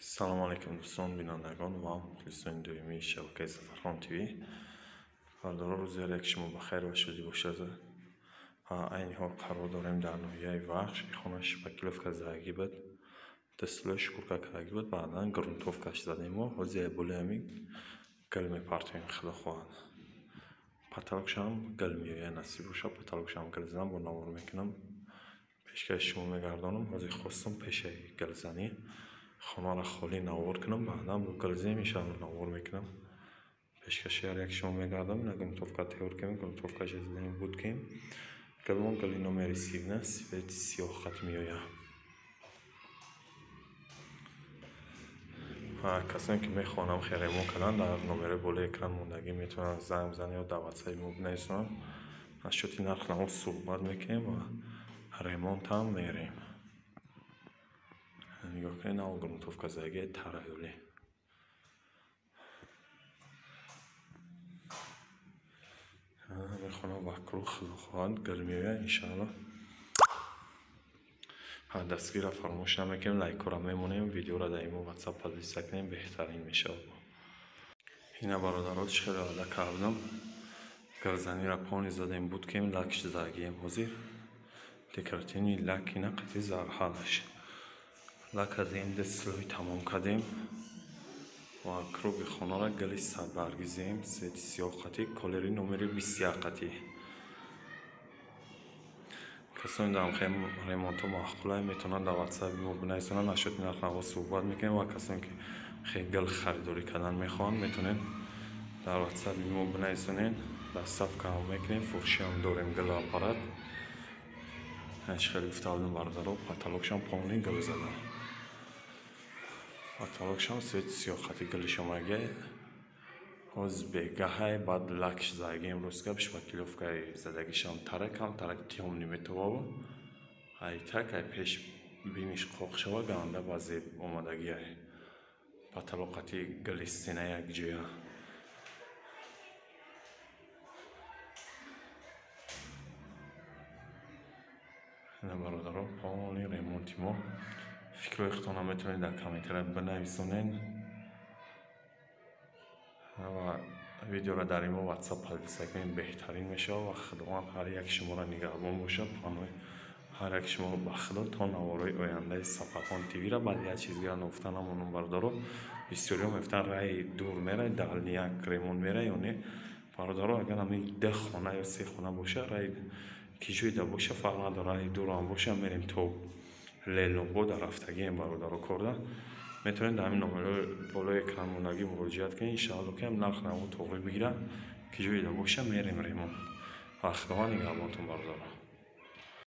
سلام علیکم دوستان بینندگان و مخلصان دومی شبکه سفرخان تیوی. بردار روز یک شما بخیر و شادی باشد. این حال قرار داریم در نویه وقش خونش به کلوفکا زدگی بود، دستلوش کورکا کردگی بود، بعدا گرونتوفکاش زدیم و حوزه بولیمی گلمی پارتوین خدا خواهد. پتالوکشم گلمیه نصیب باشد. پتالوکشم گل زدم با نوار میکنم، پیشکش شما میگردانم. حوزه خواستم پیش گل زنی خانه را خالی نوار کنم، بعدا با گلزه میشه نوار میکنم. پیشکش یک شما میگردم نگم توفکا تیور کنیم، گم توفکا جزدیم بود کنیم. گلمون گلی نومری 17 سویت 30 خط میویا. کسانی که میخوانم خیریمون کردن در نومره بالا اکران موندگی میتونن زنگ بزنن یا دعوت سایی مو بنویسن. از شوتی نرخ نمو صحبت میکنیم و ریمونت هم میریم. نگاه کنید نو گرونتوفکا زدگی ترایولی. میخوانم وکرو خدا خواهد گرمیه انشاءالله. دستگیر را فراموش نمیکنیم، لایک را میمونیم، ویدیو را در ایمو واتساپ پادلیس کنیم، بهترین میشه. اینا برادراتش خیلی عاده کردم. گلزنی را پانی زدیم بود کنیم، لکش زدگیم حاضر. دکراتینی لک اینا قطعی زرحالش. لک از این دستلوی تمام کردیم و کروب خانه را گلی 100 برگیزیم. 30 خطی کالری نومری 21 خطی. کسانی دارم خیلی ریمونتو معقوله میتونن در واتساپ ما بنویسن، نشد نرخ نوا صحبت میکنیم. و کسانی که خیلی گل خریداری کردن میخوان میتونن در واتساپ ما بنویسن، در صف کام میکنیم. فروشی هم داریم گل آپارات. هیچ خیلی گفتم بردارو پتالوکشم پانی گل زدم. پتالوکشم 30 خطی گل شما گه از بگه های بعد لکش زدگی امروز که بشه کلوفکای زدگیشم ترکم تیم نمیتوابه های تک های پیش بینیش خوخ شوه گانده بازی اومدگی های پتالوکاتی گلیستینه یک جویا. اینه برادرها پانی ریمونتی ما فکر و اختانه میتونید در کامنتر بنویسونین و ویدیو را در این واتساپ پادلیس کنیم، بهترین میشه. و خداوند هر یک شما را نگهبان باشه. پانوی هر یک شما با خدا تا نوارای آینده سفرخان تیوی را بعد یک چیزی را نفتن همونون بردارو بسیاری هم افتن رای دور میره دل یک ریمون میره. یعنی بردارو اگر همی 10 خانه یا 3 خانه باشه رای کیجوی ده باشه فرق نداره، رای دور هم باشه میریم تو لیلو بود رفتگی این بردارو کرده. میتونید در همین نمره بالای اکران موندگی مراجعت کنید. انشاءالله که هم نرخ نمو توقعی بگیره که جوی ده باشه میریم ریمون. و خداوند نگهبانتون برداره.